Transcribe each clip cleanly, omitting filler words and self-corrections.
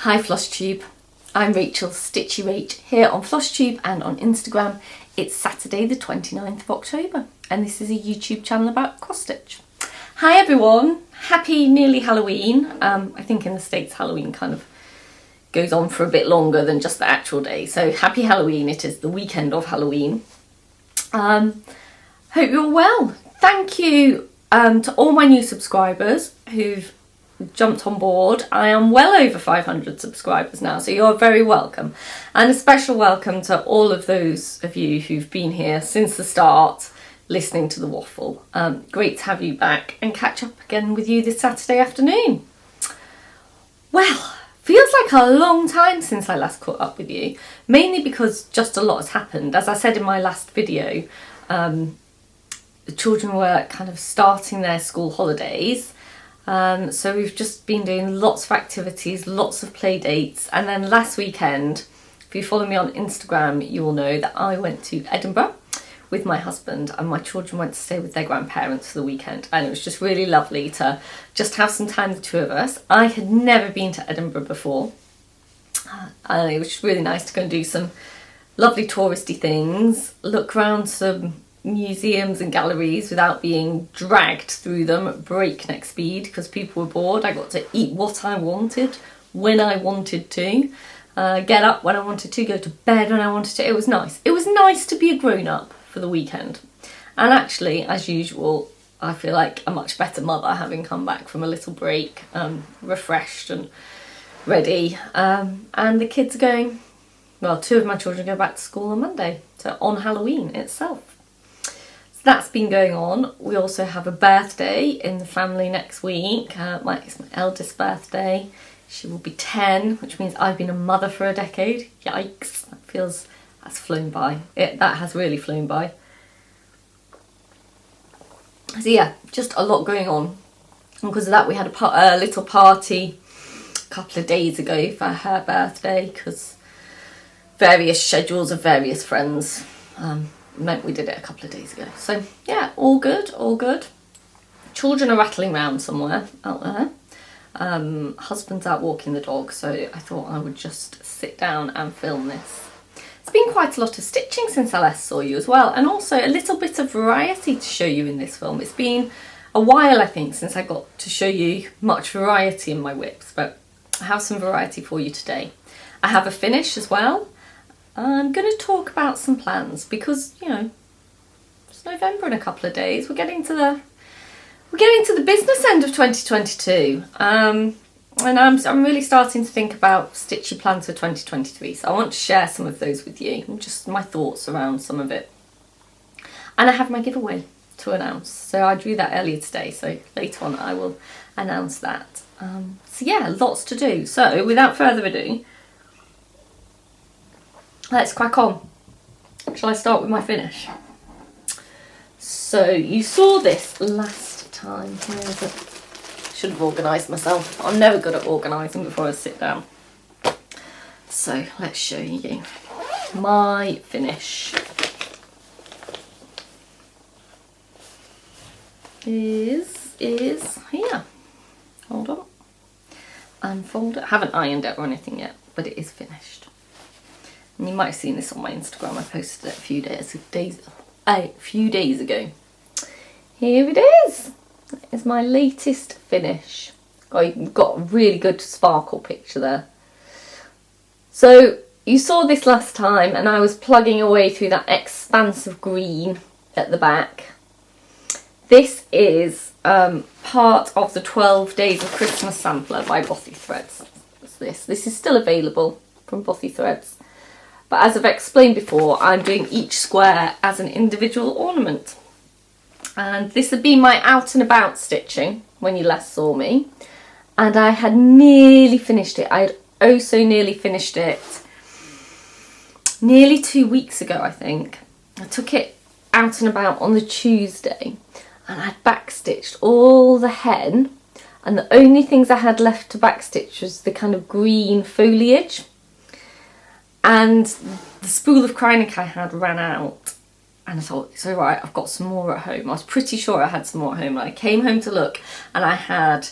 Hi Flosstube, I'm Rachel Stitchy Rach here on Flosstube and on Instagram. It's Saturday the 29th of October and this is a YouTube channel about cross stitch. Hi everyone, happy nearly Halloween. I think in the States Halloween kind of goes on for a bit longer than just the actual day, so happy Halloween. It is the weekend of Halloween. Hope you're well. Thank you to all my new subscribers who've jumped on board. I am well over 500 subscribers now, so you're very welcome. And a special welcome to all of those of you who've been here since the start, listening to the waffle. Great to have you back and catch up again with you this Saturday afternoon. Well, feels like a long time since I last caught up with you, mainly because just a lot has happened. As I said in my last video, the children were kind of starting their school holidays. So we've just been doing lots of activities, lots of play dates, and then last weekend, if you follow me on Instagram, you will know that I went to Edinburgh with my husband and my children went to stay with their grandparents for the weekend, and it was just really lovely to just have some time, the two of us. I had never been to Edinburgh before, and it was just really nice to go and do some lovely touristy things, look around some museums and galleries without being dragged through them at breakneck speed because people were bored. I got to eat what I wanted when I wanted to, get up when I wanted to, go to bed when I wanted to. It was nice. It was nice to be a grown-up for the weekend. And actually, as usual, I feel like a much better mother having come back from a little break, refreshed and ready. And the kids are going, well, two of my children go back to school on Monday, so on Halloween itself. That's been going on. We also have a birthday in the family next week. It's my eldest birthday. She will be 10, which means I've been a mother for a decade. Yikes, that's flown by. That has really flown by. So yeah, just a lot going on. And because of that, we had a little party a couple of days ago for her birthday, because various schedules of various friends meant we did it a couple of days ago. So yeah, all good, all good. Children are rattling around somewhere out there. Husband's out walking the dog, so I thought I would just sit down and film this. It's been quite a lot of stitching since I last saw you as well, and also a little bit of variety to show you in this film. It's been a while, I think, since I got to show you much variety in my whips, but I have some variety for you today. I have a finish as well. I'm going to talk about some plans because, you know, it's November in a couple of days. We're getting to the business end of 2022, and I'm really starting to think about stitchy plans for 2023. So I want to share some of those with you, and just my thoughts around some of it. And I have my giveaway to announce. So I drew that earlier today. So later on I will announce that. So yeah, lots to do. So without further ado, let's crack on. Shall I start with my finish? So you saw this last time. Where is it? Should have organised myself. I'm never good at organising before I sit down. So let's show you my finish. Is here. Hold on. Unfold it. I haven't ironed it or anything yet, but it is finished. And you might have seen this on my Instagram. I posted it a few days ago. Here it is. It's my latest finish. You've got a really good sparkle picture there. So you saw this last time, and I was plugging away through that expanse of green at the back. This is part of the 12 Days of Christmas sampler by Bothy Threads. This is still available from Bothy Threads. But as I've explained before, I'm doing each square as an individual ornament. And this had been my out and about stitching when you last saw me. And I had nearly finished it. I had oh so nearly finished it nearly 2 weeks ago, I think. I took it out and about on the Tuesday and I'd backstitched all the hen. And the only things I had left to backstitch was the kind of green foliage. And the spool of Krynic I had ran out, and I thought, it's alright, I've got some more at home. I was pretty sure I had some more at home. And I came home to look, and I had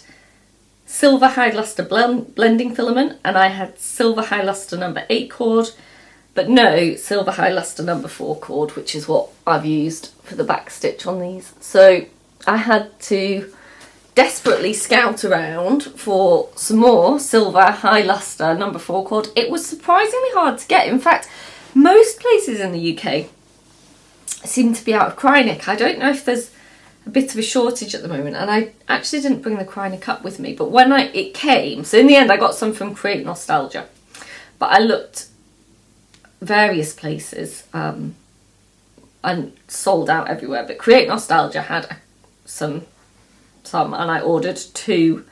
silver high luster blending filament, and I had silver high luster number 8 cord, but no silver high luster number 4 cord, which is what I've used for the back stitch on these. So I had to desperately scout around for some more silver high luster number 4 cord. It was surprisingly hard to get. In fact, most places in the UK seem to be out of Krynic. I don't know if there's a bit of a shortage at the moment, and I actually didn't bring the Krynic up with me, but when it came, so in the end I got some from Create Nostalgia, but I looked various places and sold out everywhere, but Create Nostalgia had some, and I ordered 2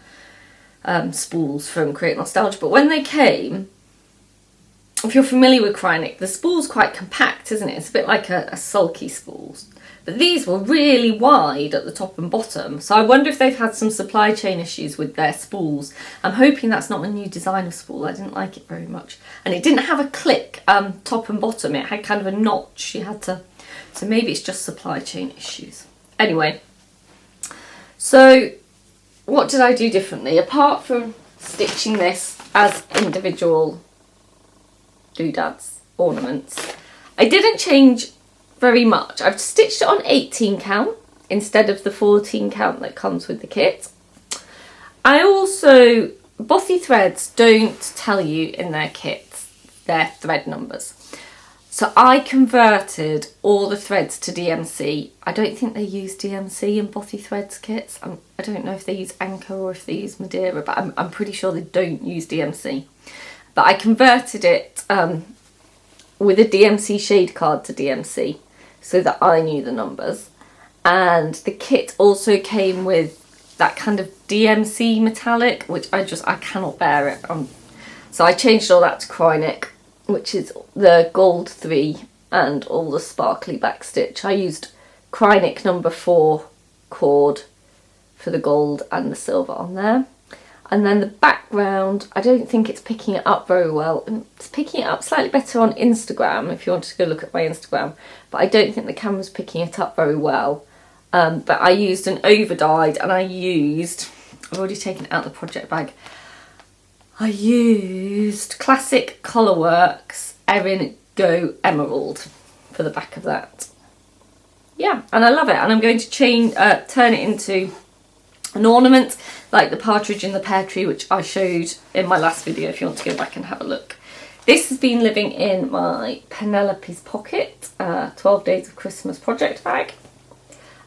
spools from Create Nostalgia. But when they came, if you're familiar with Krynic, the spool's quite compact, isn't it? It's a bit like a sulky spool. But these were really wide at the top and bottom, so I wonder if they've had some supply chain issues with their spools. I'm hoping that's not a new design of spool. I didn't like it very much, and it didn't have a click top and bottom. It had kind of a notch. You had to, so maybe it's just supply chain issues. Anyway, so what did I do differently apart from stitching this as individual doodads, ornaments? I didn't change very much. I've stitched it on 18 count instead of the 14 count that comes with the kit. I also, Bothy Threads don't tell you in their kits their thread numbers. So I converted all the threads to DMC. I don't think they use DMC in Bothy Threads kits. I don't know if they use Anchor or if they use Madeira, but I'm pretty sure they don't use DMC. But I converted it with a DMC shade card to DMC so that I knew the numbers. And the kit also came with that kind of DMC metallic, which I cannot bear it. So I changed all that to Krynic, which is the gold 3 and all the sparkly back stitch. I used Krynic number 4 cord for the gold and the silver on there. And then the background, I don't think it's picking it up very well. It's picking it up slightly better on Instagram, if you want to go look at my Instagram. But I don't think the camera's picking it up very well. But I used an overdyed, and I've already taken it out of the project bag. I used Classic Colourworks Erin Go Emerald for the back of that. Yeah, and I love it. And I'm going to turn it into an ornament like the partridge in the pear tree, which I showed in my last video if you want to go back and have a look. This has been living in my Penelope's Pocket 12 Days of Christmas project bag.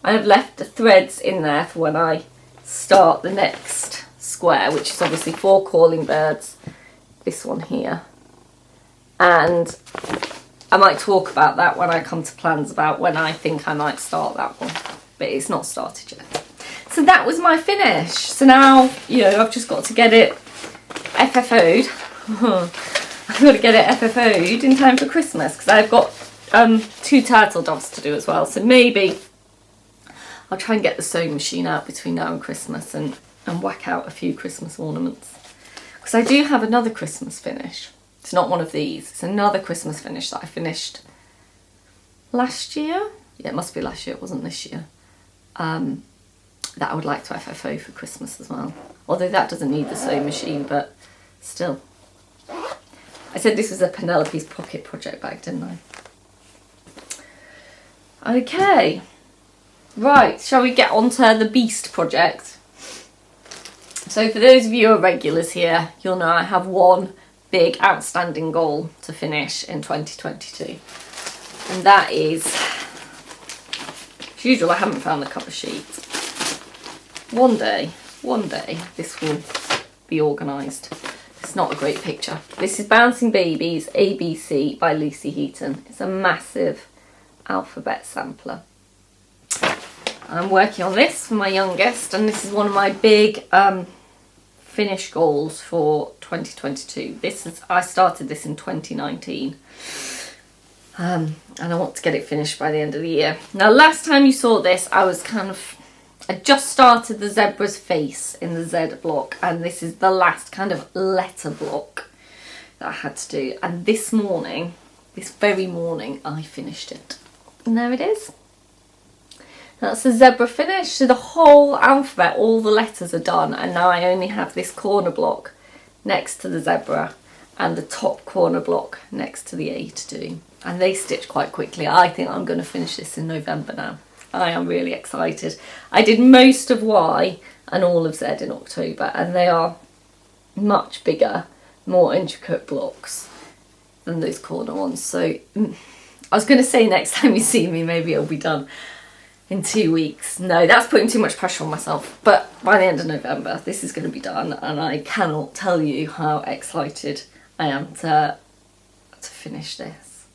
I have left the threads in there for when I start the next square, which is obviously 4 calling birds, this one here. And I might talk about that when I come to plans about when I think I might start that one, but it's not started yet. So that was my finish. So now, I've just got to get it FFO'd. I've got to get it FFO'd in time for Christmas, because I've got 2 turtle doves to do as well. So maybe I'll try and get the sewing machine out between now and Christmas and whack out a few Christmas ornaments. Because I do have another Christmas finish. It's not one of these. It's another Christmas finish that I finished last year. Yeah, it must be last year. It wasn't this year. That I would like to FFO for Christmas as well. Although that doesn't need the sewing machine, but still. I said this was a Penelope's Pocket project bag, didn't I? Okay. Right, shall we get on to the Beast project? So for those of you who are regulars here, you'll know I have one big outstanding goal to finish in 2022. And that is, as usual, I haven't found the cover sheet. One day, this will be organised. It's not a great picture. This is Bouncing Babies ABC by Lucy Heaton. It's a massive alphabet sampler. I'm working on this for my youngest, and this is one of my big finish goals for 2022. I started this in 2019. And I want to get it finished by the end of the year. Now, last time you saw this, I just started the zebra's face in the Z block, and this is the last kind of letter block that I had to do. And this very morning, I finished it. And there it is. That's the zebra finish. So the whole alphabet, all the letters are done, and now I only have this corner block next to the zebra and the top corner block next to the A to do. And they stitch quite quickly. I think I'm going to finish this in November now. I am really excited. I did most of Y and all of Z in October, and they are much bigger, more intricate blocks than those corner ones. So I was going to say next time you see me, maybe it'll be done in 2 weeks. No, that's putting too much pressure on myself. But by the end of November, this is going to be done, and I cannot tell you how excited I am to finish this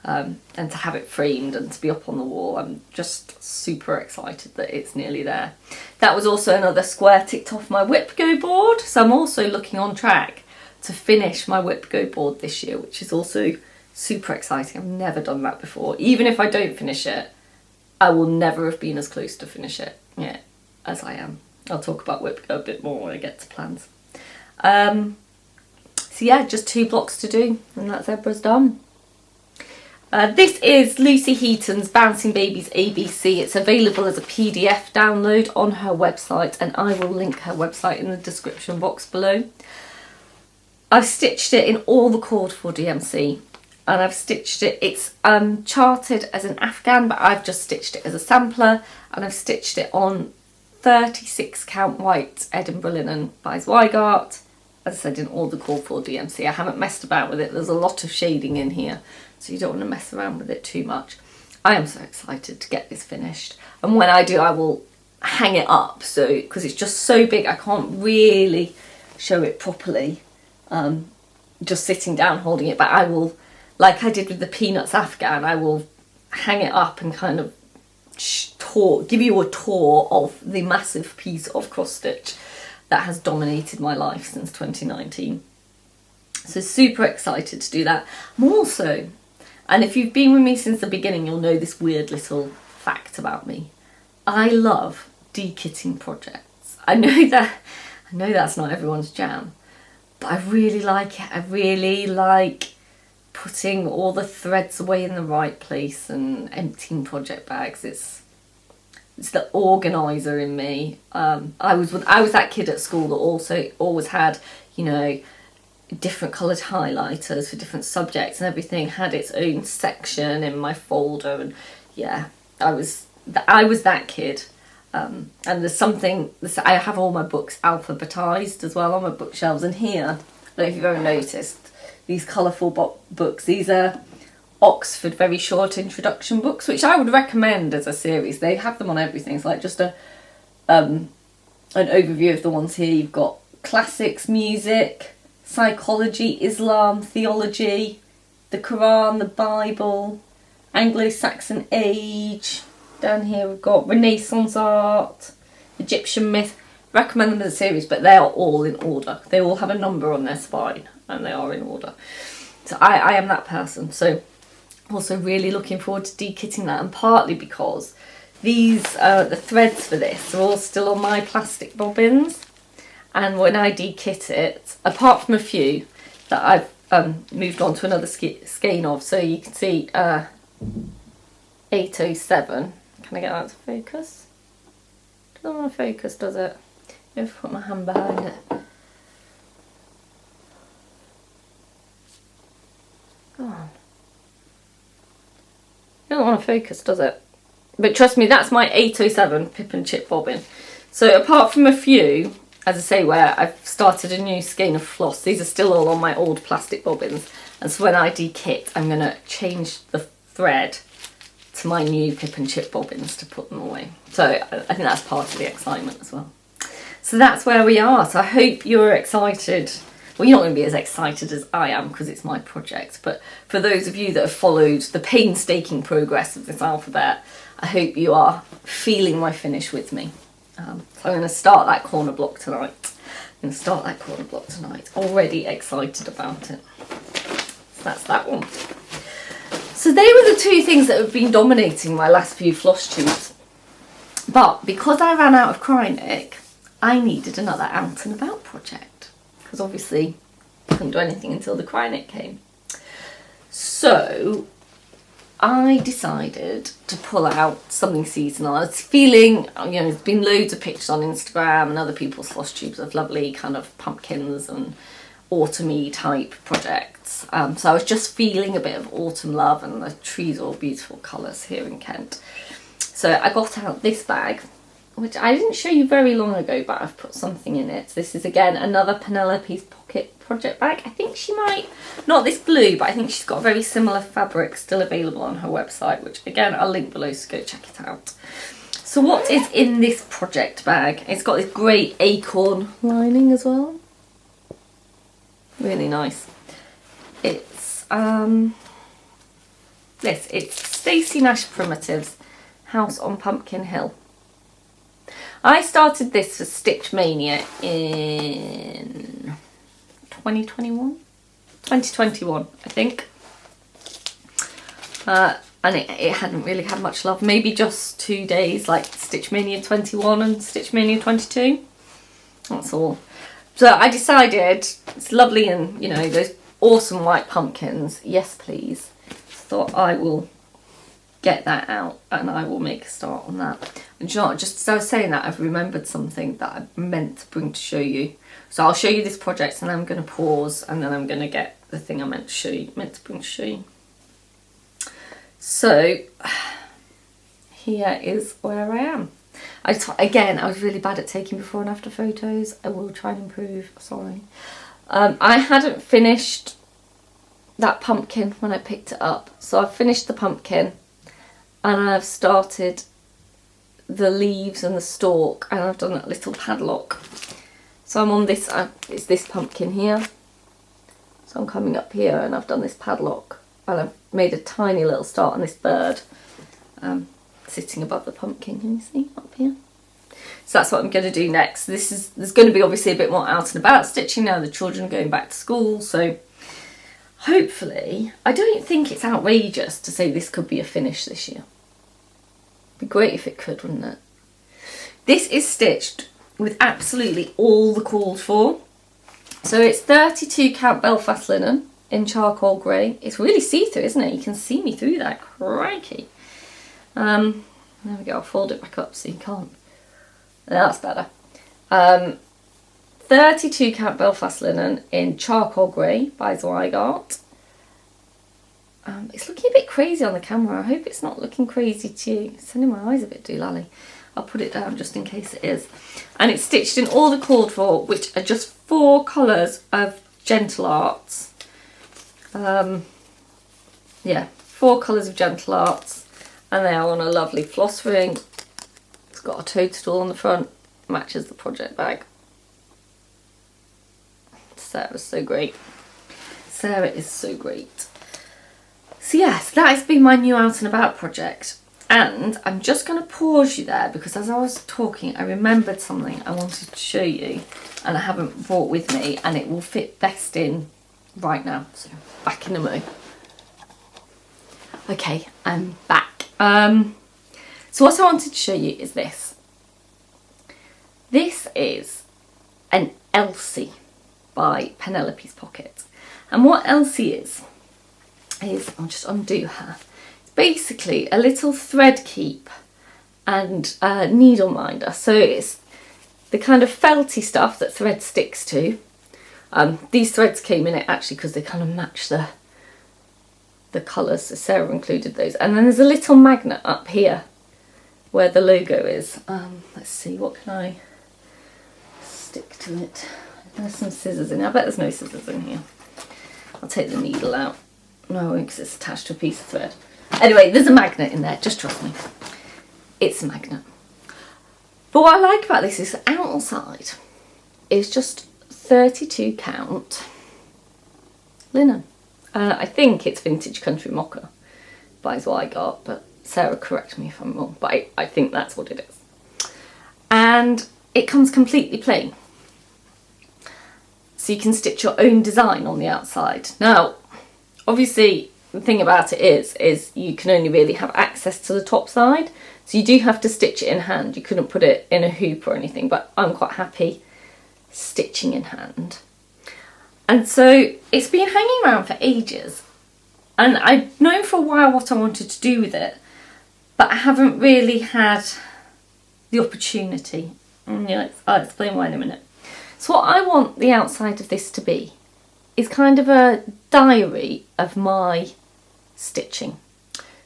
and to have it framed and to be up on the wall. I'm just super excited that it's nearly there. That was also another square ticked off my WIPGO board, so I'm also looking on track to finish my WIPGO board this year, which is also super exciting. I've never done that before. Even if I don't finish it, I will never have been as close to finish it yet as I am. I'll talk about WIPGO a bit more when I get to plans. So yeah, just 2 blocks to do and that zebra's done. This is Lucy Heaton's Bouncing Babies ABC. It's available as a PDF download on her website, and I will link her website in the description box below. I've stitched it in all the cord for DMC. And I've stitched it, it's charted as an Afghan, but I've just stitched it as a sampler, and I've stitched it on 36 count white Edinburgh linen by Zweigart, as I said, in all the cord for DMC. I haven't messed about with it. There's a lot of shading in here, so you don't want to mess around with it too much. I am so excited to get this finished, and when I do, I will hang it up, so because it's just so big I can't really show it properly just sitting down holding it, but I will, like I did with the Peanuts Afghan, I will hang it up and kind of give you a tour of the massive piece of cross stitch that has dominated my life since 2019. So super excited to do that. I'm also, and if you've been with me since the beginning, you'll know this weird little fact about me. I love de-kitting projects. I know that's not everyone's jam, but I really like it. I really like putting all the threads away in the right place and emptying project bags. It's the organizer in me. I was that kid at school that also always had, you know, different coloured highlighters for different subjects, and everything had its own section in my folder. And yeah, I was that kid. And there's something, I have all my books alphabetized as well on my bookshelves, and here, I don't know if you've ever noticed, these colourful books. These are Oxford Very Short Introduction books, which I would recommend as a series. They have them on everything. It's like just an overview of the ones here. You've got classics, music, psychology, Islam, theology, the Quran, the Bible, Anglo-Saxon age. Down here we've got Renaissance art, Egyptian myth. Recommend them as a series, but they are all in order. They all have a number on their spine, and they are in order. So I am that person. So also really looking forward to de-kitting that, and partly because these the threads for this are all still on my plastic bobbins, and when I de-kit it, apart from a few that I've moved on to another skein of, so you can see 807. Can I get that to focus? Doesn't want to focus, does it? I have to put my hand behind it. Go on. It doesn't want to focus, does it? But trust me, that's my 807 Pip and Chip bobbin. So apart from a few, as I say, where I've started a new skein of floss, these are still all on my old plastic bobbins. And so when I de-kit, I'm going to change the thread to my new Pip and Chip bobbins to put them away. So I think that's part of the excitement as well. So that's where we are. So I hope you're excited. Well, you're not going to be as excited as I am because it's my project, but for those of you that have followed the painstaking progress of this alphabet, I hope you are feeling my finish with me. So I'm going to start that corner block tonight. Already excited about it. So that's that one. So they were the 2 things that have been dominating my last few floss tubes. But because I ran out of Krynic, I needed another out and about project. Because obviously I couldn't do anything until the Krynic came. So I decided to pull out something seasonal. I was feeling, there's been loads of pictures on Instagram and other people's floss tubes of lovely kind of pumpkins and autumny type projects. So I was just feeling a bit of autumn love, and the trees are all beautiful colours here in Kent. So I got out this bag, which I didn't show you very long ago, but I've put something in it. This is again another Penelope's Pocket project bag. I think she might, not this blue, but I think she's got a very similar fabric still available on her website, which again I'll link below, so go check it out. So what is in this project bag? It's got this great acorn lining as well. Really nice. It's it's Stacey Nash Primitives House on Pumpkin Hill. I started this for Stitch Mania in 2021, I think. And it hadn't really had much love. Maybe just 2 days, like Stitch Mania 21 and Stitch Mania 22. That's all. So I decided, it's lovely, and those awesome white pumpkins, yes please. Thought I will get that out and I will make a start on that. And you know what, just as I was saying that, I've remembered something that I meant to bring to show you. So I'll show you this project, and then I'm going to pause, and then I'm going to get the thing I meant to bring to show you. So here is where I am. Again, I was really bad at taking before and after photos. I will try and improve, sorry. I hadn't finished that pumpkin when I picked it up. So I've finished the pumpkin, and I've started the leaves and the stalk, and I've done that little padlock. So I'm on this, it's this pumpkin here. So I'm coming up here, and I've done this padlock, and I've made a tiny little start on this bird sitting above the pumpkin. Can you see up here? So that's what I'm going to do next. There's going to be obviously a bit more out and about stitching now. The children are going back to school, so hopefully, I don't think it's outrageous to say this could be a finish this year. It'd be great if it could, wouldn't it? This is stitched with absolutely all the called for. So it's 32 count Belfast linen in charcoal grey. It's really see-through, isn't it? You can see me through that. Crikey. There we go. I'll fold it back up so you can't. That's better. 32 count Belfast linen in charcoal grey by Zweigart. It's looking a bit crazy on the camera. I hope it's not looking crazy to you. It's sending my eyes a bit doolally. I'll put it down just in case it is. And it's stitched in all the called for, which are just 4 colours of Gentle Arts. Yeah, 4 colours of Gentle Arts, and they are on a lovely floss ring. It's got a toadstool on the front, matches the project bag. Sarah's so great. Sarah is so great. So yes, that has been my new out and about project. And I'm just going to pause you there, because as I was talking, I remembered something I wanted to show you, and I haven't brought with me, and it will fit best in right now. So back in a mo. Okay, I'm back. So what I wanted to show you is this. This is an Elsie by Penelope's Pocket. And what Elsie is I'll just undo her. It's basically a little thread keep and needle minder. So it's the kind of felty stuff that thread sticks to. These threads came in it actually because they kind of match the colours, so Sarah included those. And then there's a little magnet up here where the logo is. Let's see, what can I stick to it? There's some scissors in here. I bet there's no scissors in here. I'll take the needle out. No, because it's attached to a piece of thread. Anyway, there's a magnet in there, just trust me. It's a magnet. But what I like about this is the outside is just 32 count linen. I think it's Vintage Country Mocha by Zweigart, but Sarah, correct me if I'm wrong, but I think that's what it is. And it comes completely plain. So you can stitch your own design on the outside. Now, obviously, the thing about it is you can only really have access to the top side, so you do have to stitch it in hand. You couldn't put it in a hoop or anything, but I'm quite happy stitching in hand. And so it's been hanging around for ages, And I've known for a while what I wanted to do with it, but I haven't really had the opportunity. Yeah, I'll explain why in a minute. So what I want the outside of this to be is kind of a diary of my stitching.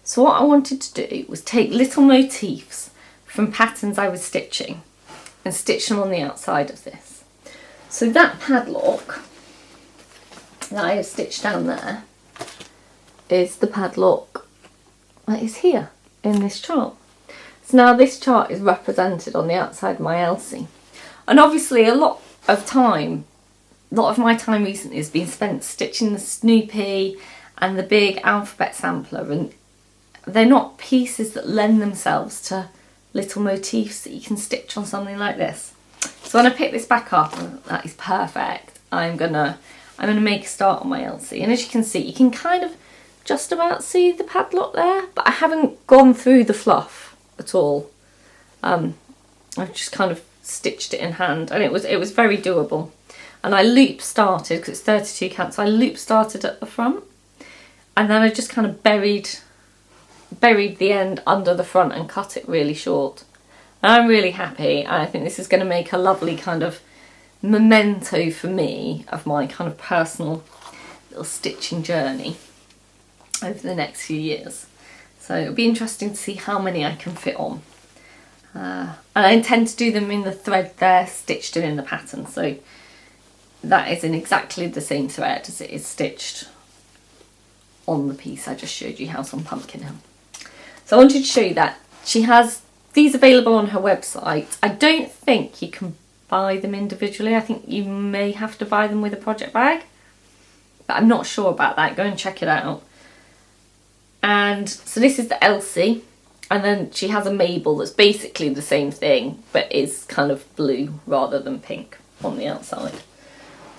So what I wanted to do was take little motifs from patterns I was stitching and stitch them on the outside of this. So that padlock that I have stitched down there is the padlock that is here in this chart. So now this chart is represented on the outside of my Elsie. And obviously a lot of my time recently has been spent stitching the Snoopy and the big alphabet sampler, and they're not pieces that lend themselves to little motifs that you can stitch on something like this. So when I pick this back up, that is perfect. I'm gonna make a start on my Elsie, and as you can see, you can kind of just about see the padlock there, but I haven't gone through the fluff at all. I've just kind of stitched it in hand, and it was very doable. And I loop started, because it's 32 count, so I loop started at the front, and then I just kind of buried the end under the front and cut it really short. And I'm really happy, and I think this is going to make a lovely kind of memento for me of my kind of personal little stitching journey over the next few years. So it'll be interesting to see how many I can fit on. And I intend to do them in the thread there stitched in the pattern, so that is in exactly the same thread as it is stitched on the piece I just showed you, House on Pumpkin Hill. So I wanted to show you that. She has these available on her website. I don't think you can buy them individually. I think you may have to buy them with a project bag, but I'm not sure about that. Go and check it out. And so this is the Elsie, and then she has a Mabel that's basically the same thing, but is kind of blue rather than pink on the outside.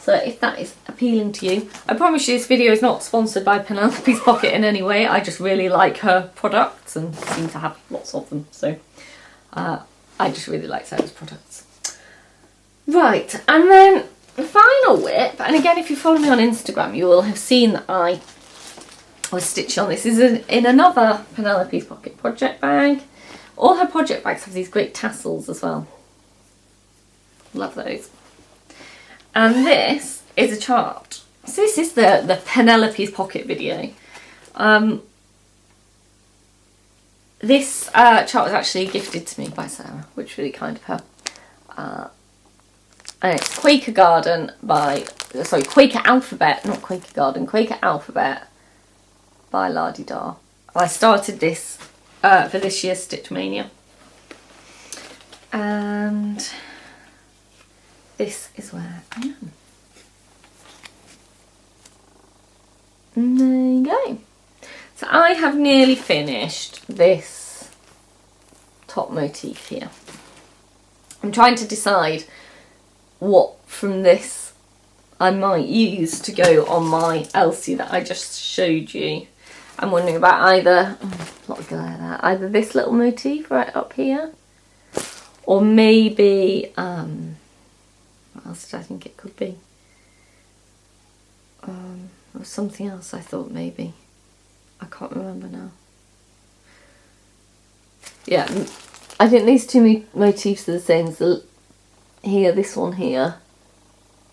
So if that is appealing to you, I promise you this video is not sponsored by Penelope's Pocket in any way. I just really like her products and seem to have lots of them. So I just really like Sarah's products. Right, and then the final whip, and again if you follow me on Instagram you will have seen that I was stitching on this. This is in another Penelope's Pocket project bag. All her project bags have these great tassels as well. Love those. And this is a chart. So this is the Penelope's Pocket video. This chart was actually gifted to me by Sarah, which is really kind of her. And it's Quaker Alphabet, not Quaker Garden, Quaker Alphabet by La-di-da. I started this for this year's Stitch Mania. And this is where I am. And there you go. So I have nearly finished this top motif here. I'm trying to decide what from this I might use to go on my Elsie that I just showed you. I'm wondering about either, either this little motif right up here, or maybe, what else did I think it could be? Or something else I thought maybe. I can't remember now. Yeah, I think these two motifs are the same as the here, this one here,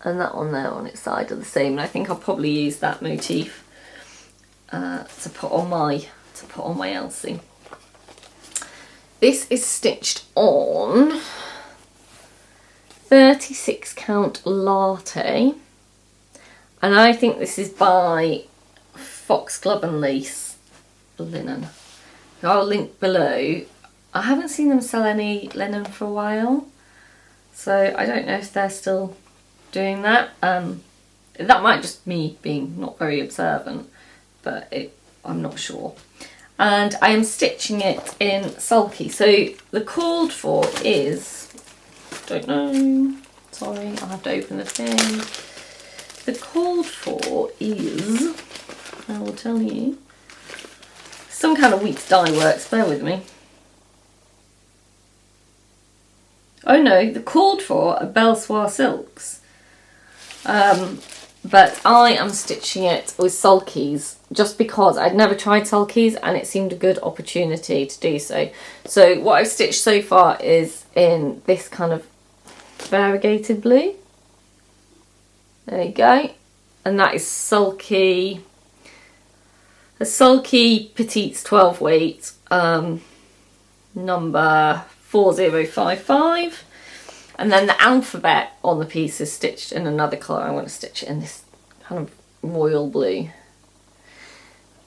and that one there on its side are the same. And I think I'll probably use that motif to put on my Elsie. This is stitched on 36 count latte, and I think this is by Foxglove and Lace linen. I'll link below. I haven't seen them sell any linen for a while, so I don't know if they're still doing that. That might just me being not very observant, but I'm not sure. And I am stitching it in sulky. So the called for is, don't know, sorry, I'll have to open the thing. The called for is, I will tell you, some kind of week's dye works, bear with me. Oh no, the called for are Belle Soie silks. but I am stitching it with sulkies just because I'd never tried sulkies and it seemed a good opportunity to do so. So what I've stitched so far is in this kind of variegated blue. There you go. And that is sulky, a sulky Petites 12 weight, number 4055. And then the alphabet on the piece is stitched in another colour. I want to stitch it in this kind of royal blue,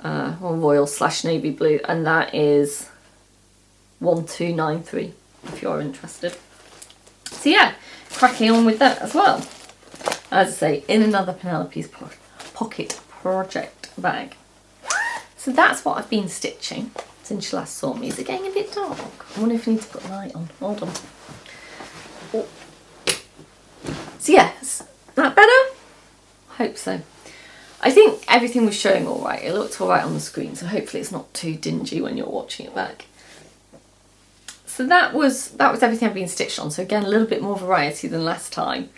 or royal / navy blue, and that is 1293 if you're interested. So yeah, cracking on with that as well. As I say, in another Penelope's pocket project bag. So that's what I've been stitching since you last saw me. Is it getting a bit dark? I wonder if I need to put a light on. Hold on. Oh. So yes, that better? Hope so. I think everything was showing all right. It looked all right on the screen, so hopefully it's not too dingy when you're watching it back. So that was everything I've been stitched on. So again, a little bit more variety than last time.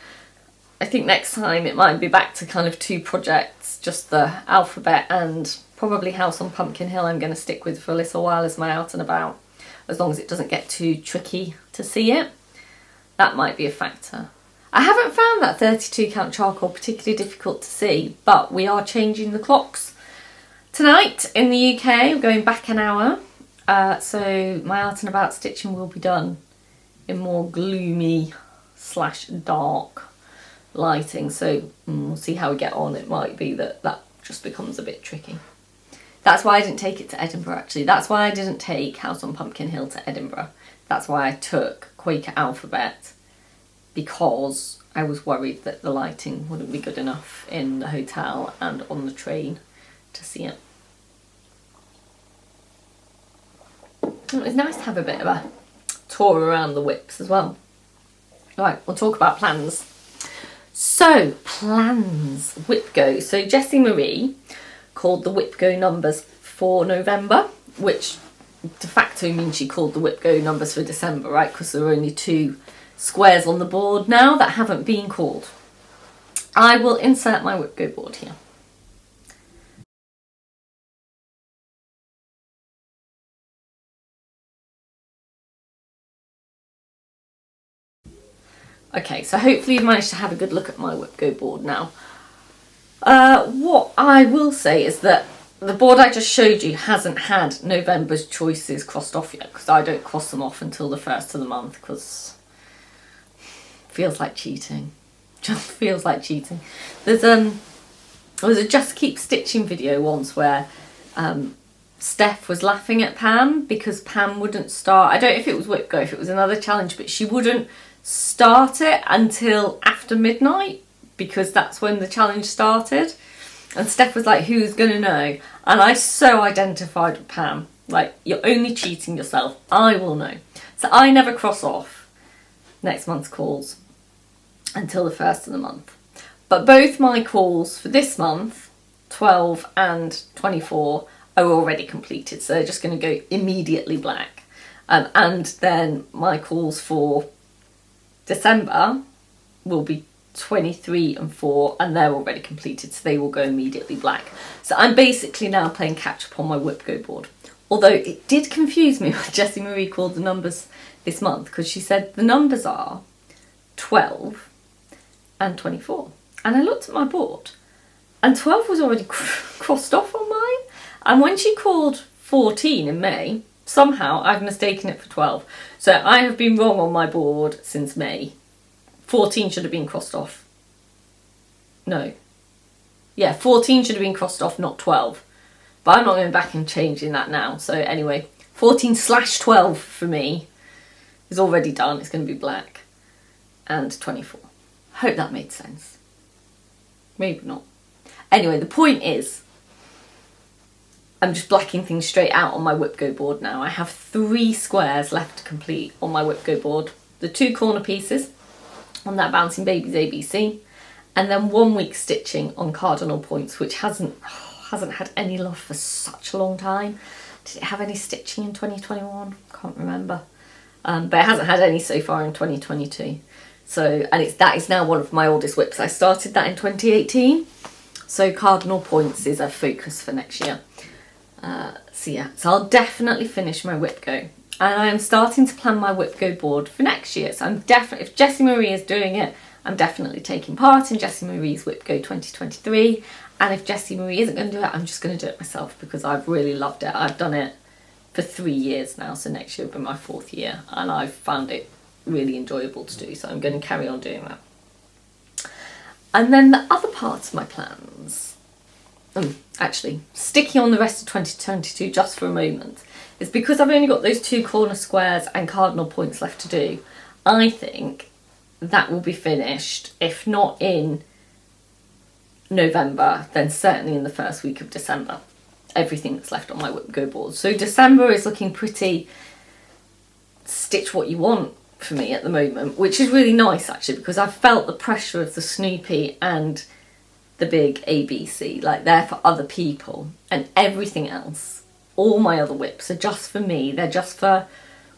I think next time it might be back to kind of 2 projects, just the alphabet and probably House on Pumpkin Hill I'm going to stick with for a little while as my out and about, as long as it doesn't get too tricky to see it. That might be a factor. I haven't found that 32 count charcoal particularly difficult to see, but we are changing the clocks tonight in the UK. We're going back an hour, so my out and about stitching will be done in more gloomy / dark lighting, so we'll see how we get on. It might be that just becomes a bit tricky. That's why I didn't take it to Edinburgh, actually. That's why I didn't take House on Pumpkin Hill to Edinburgh. That's why I took Quaker Alphabet, because I was worried that the lighting wouldn't be good enough in the hotel and on the train to see it. It was nice to have a bit of a tour around the WIPs as well. Right, we'll talk about plans. So, plans, WIPGO. So Jessie Marie called the WIPGO numbers for November, which de facto means she called the WIPGO numbers for December, right? Because there are only 2 squares on the board now that haven't been called. I will insert my WIPGO board here. Okay, so hopefully you've managed to have a good look at my WIPGO board now. What I will say is that the board I just showed you hasn't had November's choices crossed off yet, because I don't cross them off until the 1st of the month, because it feels like cheating. Just feels like cheating. There was a Just Keep Stitching video once where Steph was laughing at Pam because Pam wouldn't start. I don't know if it was WIPGO, if it was another challenge, but she wouldn't start it until after midnight because that's when the challenge started. And Steph was like, who's gonna know? And I so identified with Pam. Like, you're only cheating yourself. I will know. So I never cross off next month's calls until the 1st of the month. But both my calls for this month, 12 and 24, are already completed. So they're just going to go immediately black. And then my calls for December will be 23 and 4, and they're already completed, so they will go immediately black. So I'm basically now playing catch up on my WIPGO board. Although it did confuse me when Jessie Marie called the numbers this month, because she said the numbers are 12 and 24. And I looked at my board and 12 was already crossed off on mine. And when she called 14 in May, somehow I've mistaken it for 12. So I have been wrong on my board since May. 14 should have been crossed off. No. Yeah, 14 should have been crossed off, not 12. But I'm not going back and changing that now. So anyway, 14/12 for me is already done. It's going to be black. And 24. Hope that made sense. Maybe not. Anyway, the point is, I'm just blacking things straight out on my WIPGO board now. I have 3 squares left to complete on my WIPGO board. The 2 corner pieces on that Bouncing Babies ABC, and then 1 week stitching on Cardinal Points, which hasn't had any love for such a long time. Did it have any stitching in 2021? Can't remember. But it hasn't had any so far in 2022. So, and that is now one of my oldest whips. I started that in 2018. So cardinal points is a focus for next year. So I'll definitely finish my WIPGO. And I am starting to plan my WIPGO board for next year. So I'm definitely, if Jessie Marie is doing it, I'm definitely taking part in Jessie Marie's WIPGO 2023. And if Jessie Marie isn't going to do it, I'm just going to do it myself because I've really loved it. I've done it for 3 years now, so next year will be my 4th year. And I've found it really enjoyable to do, so I'm going to carry on doing that. And then the other part of my plans, actually sticking on the rest of 2022 just for a moment, is because I've only got those 2 corner squares and cardinal points left to do. I think that will be finished, if not in November, then certainly in the first week of December. Everything that's left on my WIPGO board. So December is looking pretty stitch what you want for me at the moment, which is really nice actually, because I've felt the pressure of the Snoopy and the big ABC, like they're for other people, and everything else, all my other whips are just for me. They're just for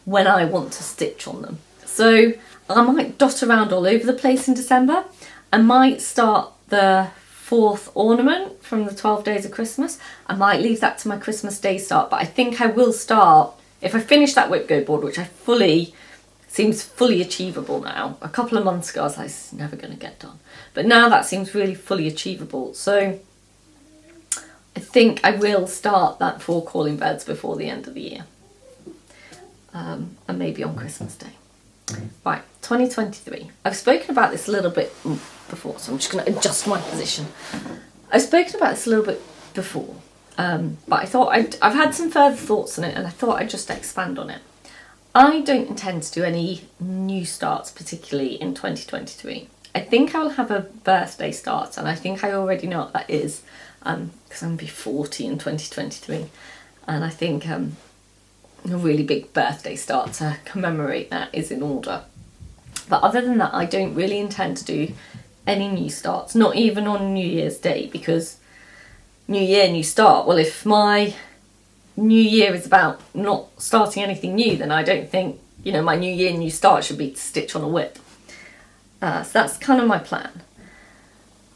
when I want to stitch on them. So I might dot around all over the place in December. I might start the 4th ornament from the 12 days of Christmas. I might leave that to my Christmas Day start, but I think I will start, if I finish that WIPGO board, which seems fully achievable now. A couple of months ago I was like, this is never going to get done. But now that seems really fully achievable. So I think I will start that 4 calling birds before the end of the year. And maybe on Christmas Day. Right, 2023. I've spoken about this a little bit before, so I'm just going to adjust my position. I've spoken about this a little bit before, but I thought I've had some further thoughts on it, and I thought I'd just expand on it. I don't intend to do any new starts, particularly in 2023. I think I'll have a birthday start, and I think I already know what that is, because I'm going to be 40 in 2023, and I think a really big birthday start to commemorate that is in order. But other than that, I don't really intend to do any new starts, not even on New Year's Day, because New Year, new start. Well, if my New Year is about not starting anything new, then I don't think, my New Year, new start should be to stitch on a whip. So that's kind of my plan.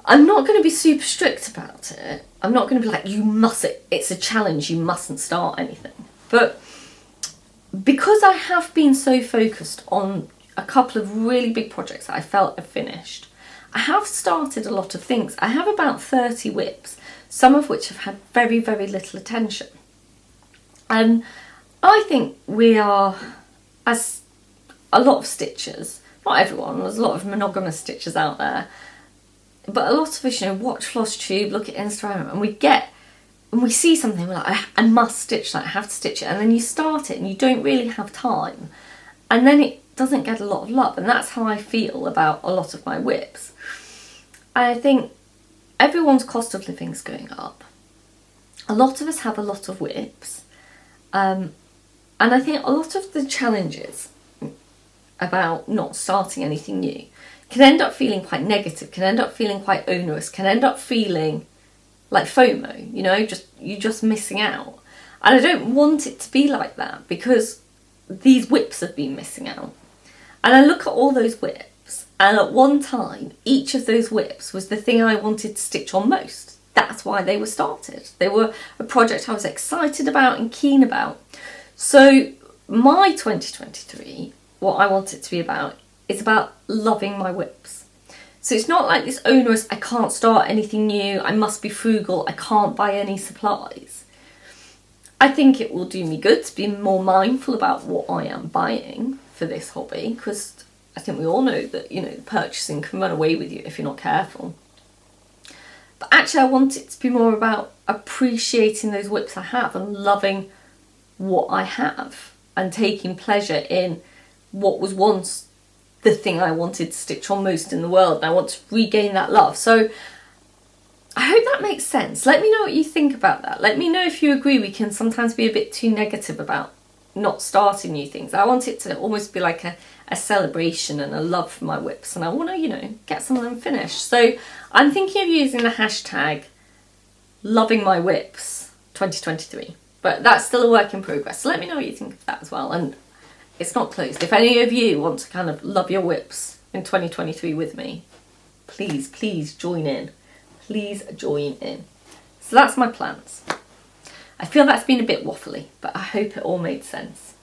I'm not going to be super strict about it. I'm not going to be like, it's a challenge, you mustn't start anything. But because I have been so focused on a couple of really big projects that I felt had finished, I have started a lot of things. I have about 30 whips, some of which have had very, very little attention. And I think we are, as a lot of stitchers, not everyone, there's a lot of monogamous stitchers out there, but a lot of us, watch Flosstube, look at Instagram, and we see something, we're like, I must stitch that, I have to stitch it, and then you start it and you don't really have time, and then it doesn't get a lot of love, and that's how I feel about a lot of my whips. I think everyone's cost of living is going up. A lot of us have a lot of whips, and I think a lot of the challenges about not starting anything new can end up feeling quite negative, can end up feeling quite onerous, can end up feeling like FOMO, you're just missing out. And I don't want it to be like that, because these whips have been missing out. And I look at all those whips, and at one time, each of those whips was the thing I wanted to stitch on most. That's why they were started. They were a project I was excited about and keen about. So my 2023, what I want it to be about, is about loving my whips. So it's not like this onerous, I can't start anything new, I must be frugal, I can't buy any supplies. I think it will do me good to be more mindful about what I am buying for this hobby, because I think we all know that, purchasing can run away with you if you're not careful. But actually I want it to be more about appreciating those whips I have and loving what I have and taking pleasure in what was once the thing I wanted to stitch on most in the world, and I want to regain that love. So I hope that makes sense. Let me know what you think about that. Let me know if you agree we can sometimes be a bit too negative about not starting new things. I want it to almost be like a celebration and a love for my whips, and I want to, get some of them finished. So I'm thinking of using the hashtag loving my whips 2023, but that's still a work in progress. So let me know what you think of that as well. And it's not closed. If any of you want to kind of love your whips in 2023 with me, please join in. Please join in. So that's my plans. I feel that's been a bit waffly, but I hope it all made sense.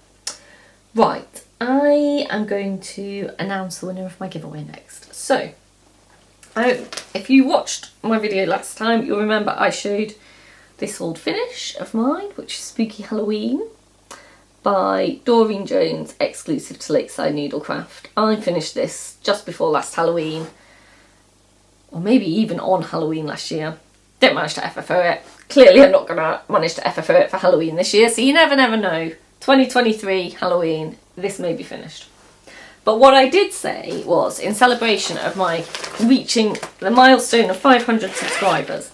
Right, I am going to announce the winner of my giveaway next. So, if you watched my video last time, you'll remember I showed this old finish of mine, which is Spooky Halloween by Doreen Jones, exclusive to Lakeside Needlecraft. I finished this just before last Halloween, or maybe even on Halloween last year. Didn't manage to FFO it. Clearly I'm not going to manage to FFO it for Halloween this year, so you never know. 2023 Halloween, this may be finished. But what I did say was, in celebration of my reaching the milestone of 500 subscribers,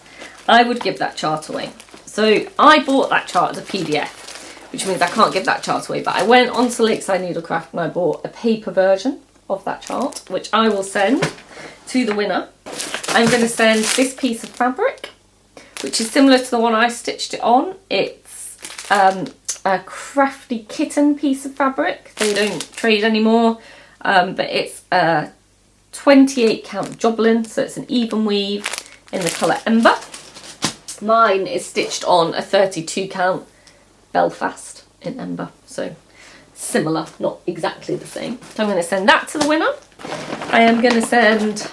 I would give that chart away. So I bought that chart as a PDF, which means I can't give that chart away, but I went onto Lakeside Needlecraft and I bought a paper version of that chart, which I will send to the winner. I'm going to send this piece of fabric, which is similar to the one I stitched it on. It's a Crafty Kitten piece of fabric. They don't trade anymore, but it's a 28 count joblin, so it's an even weave in the colour Ember. Mine is stitched on a 32 count Belfast in Ember, so similar, not exactly the same. So I'm going to send that to the winner. I am going to send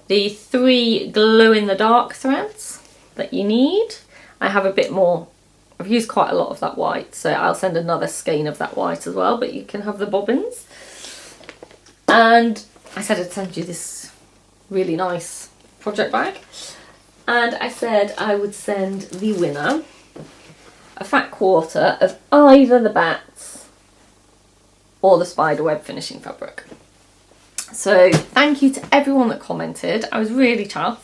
the 3 glow-in-the-dark threads that you need. I have a bit more. I've used quite a lot of that white, so I'll send another skein of that white as well, but you can have the bobbins. And I said I'd send you this really nice project bag. And I said I would send the winner a fat quarter of either the bats or the spiderweb finishing fabric. So thank you to everyone that commented. I was really chuffed.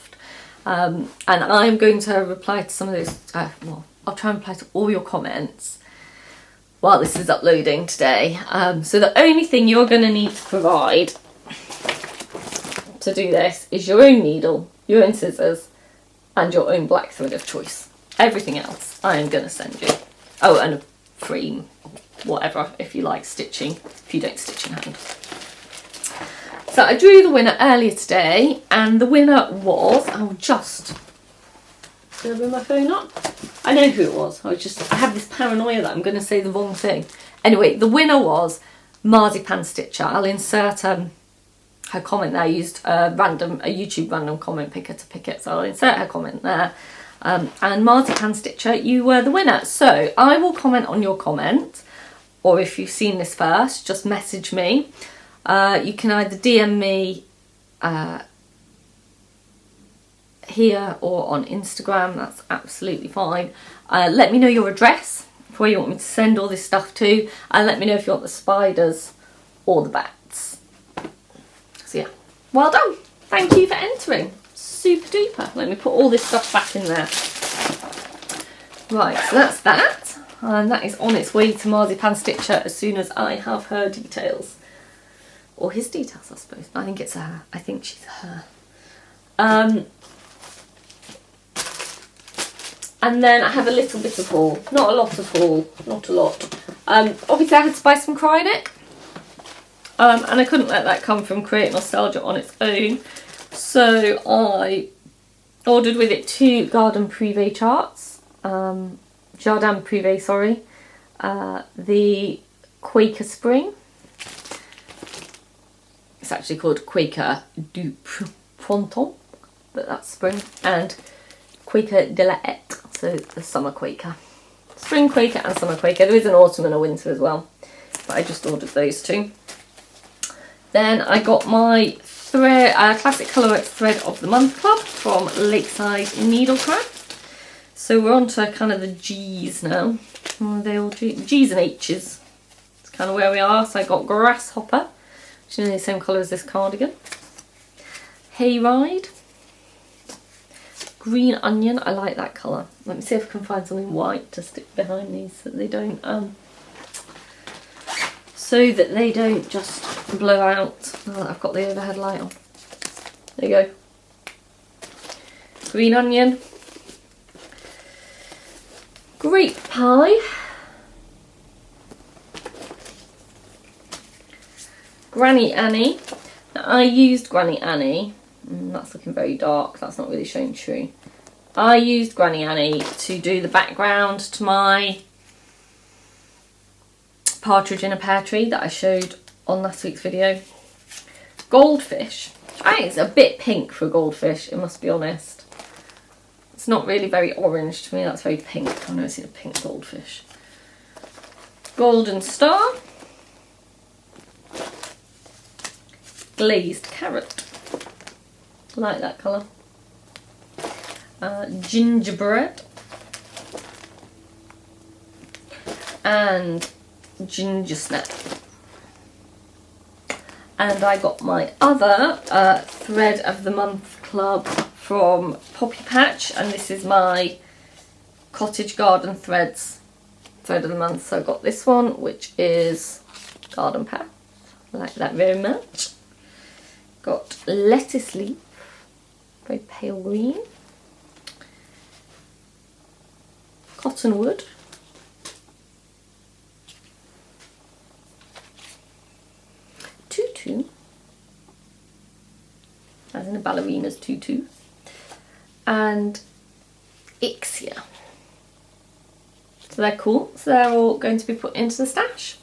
And I'm going to reply to some of those, well, I'll try and reply to all your comments while this is uploading today. So the only thing you're going to need to provide to do this is your own needle, your own scissors, and your own black thread of choice. Everything else I am going to send you. Oh, and a frame, whatever, if you like stitching, if you don't stitch in hand. So I drew the winner earlier today, and the winner was, did I bring my phone up? I know who it was. I have this paranoia that I'm going to say the wrong thing. Anyway, the winner was Marzipan Stitcher. I'll insert her comment there. I used a YouTube random comment picker to pick it, so I'll insert her comment there. And Marzipan Stitcher, you were the winner. So I will comment on your comment, or if you've seen this first, just message me. You can either DM me here or on Instagram. That's absolutely fine. Let me know your address, where you want me to send all this stuff to, and let me know if you want the spiders or the bats. So yeah, well done. Thank you for entering. Super duper. Let me put all this stuff back in there. Right, so that's that. And that is on its way to Marzipan Stitcher as soon as I have her details. Or his details, I suppose. I think it's a her. I think she's a her. And then I have a little bit of haul. Not a lot of haul. Not a lot. Obviously I had to buy some Cryonic. And I couldn't let that come from Create Nostalgia on its own. So I ordered with it 2 Jardin Privé charts. Jardin Privé, sorry. The Quaker Spring. It's actually called Quaker du Printemps, but that's spring. And Quaker de la Ette, so the summer Quaker. Spring Quaker and summer Quaker. There is an autumn and a winter as well, but I just ordered those 2. Then I got my Classic Colourworks Thread of the Month Club from Lakeside Needlecraft. So we're on to kind of the G's now. They all G's and H's. It's kind of where we are. So I got Grasshopper, which is the same colour as this cardigan. Hayride. Green Onion, I like that colour. Let me see if I can find something white to stick behind these so that they don't just blow out. Oh, I've got the overhead light on. There you go. Green Onion. Grape Pie. Granny Annie. Now, I used Granny Annie. That's looking very dark. That's not really showing true. I used Granny Annie to do the background to my partridge in a pear tree that I showed on last week's video. Goldfish. I think it's a bit pink for a goldfish, it must be honest. It's not really very orange to me, that's very pink. I've never seen a pink goldfish. Golden star. Glazed carrot. I like that colour. Gingerbread. And ginger snap. And I got my other thread of the month club from Poppy Patch, and this is my cottage garden threads thread of the month. So I got this one, which is garden path. I like that very much. Got lettuce leaf, very pale green. Cottonwood. Tutu, as in a ballerina's tutu, and Ixia. So they're cool, so they're all going to be put into the stash.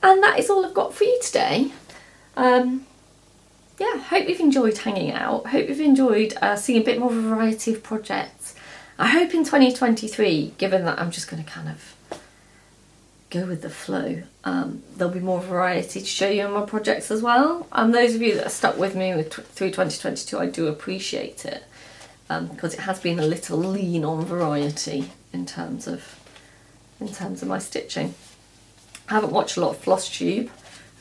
And that is all I've got for you today. Yeah, hope you've enjoyed hanging out, hope you've enjoyed seeing a bit more of a variety of projects. I hope in 2023, given that I'm just going to kind of go with the flow, there'll be more variety to show you in my projects as well. Those of you that are stuck with me through 2022, I do appreciate it, because it has been a little lean on variety in terms of my stitching. I haven't watched a lot of Flosstube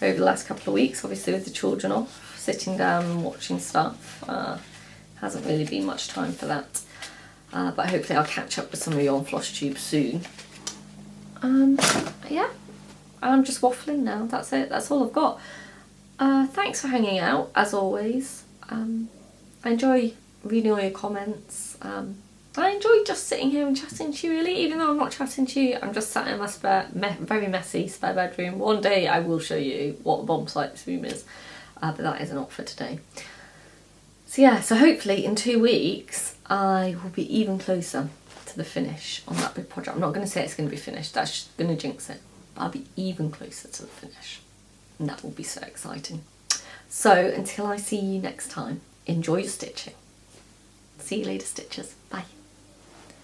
over the last couple of weeks, obviously with the children off, sitting down and watching stuff. Hasn't really been much time for that, but hopefully I'll catch up with some of you on Flosstube soon. Yeah, I'm just waffling now. That's it. That's all I've got. Thanks for hanging out, as always. I enjoy reading all your comments. I enjoy just sitting here and chatting to you, really. Even though I'm not chatting to you, I'm just sat in my very messy spare bedroom. One day I will show you what a bomb site this room is, but that is not for today. So yeah, so hopefully in 2 weeks I will be even closer to the finish on that big project. I'm not going to say it's going to be finished, that's just going to jinx it, but I'll be even closer to the finish, and that will be so exciting. So until I see you next time, enjoy your stitching. See you later, stitchers. Bye.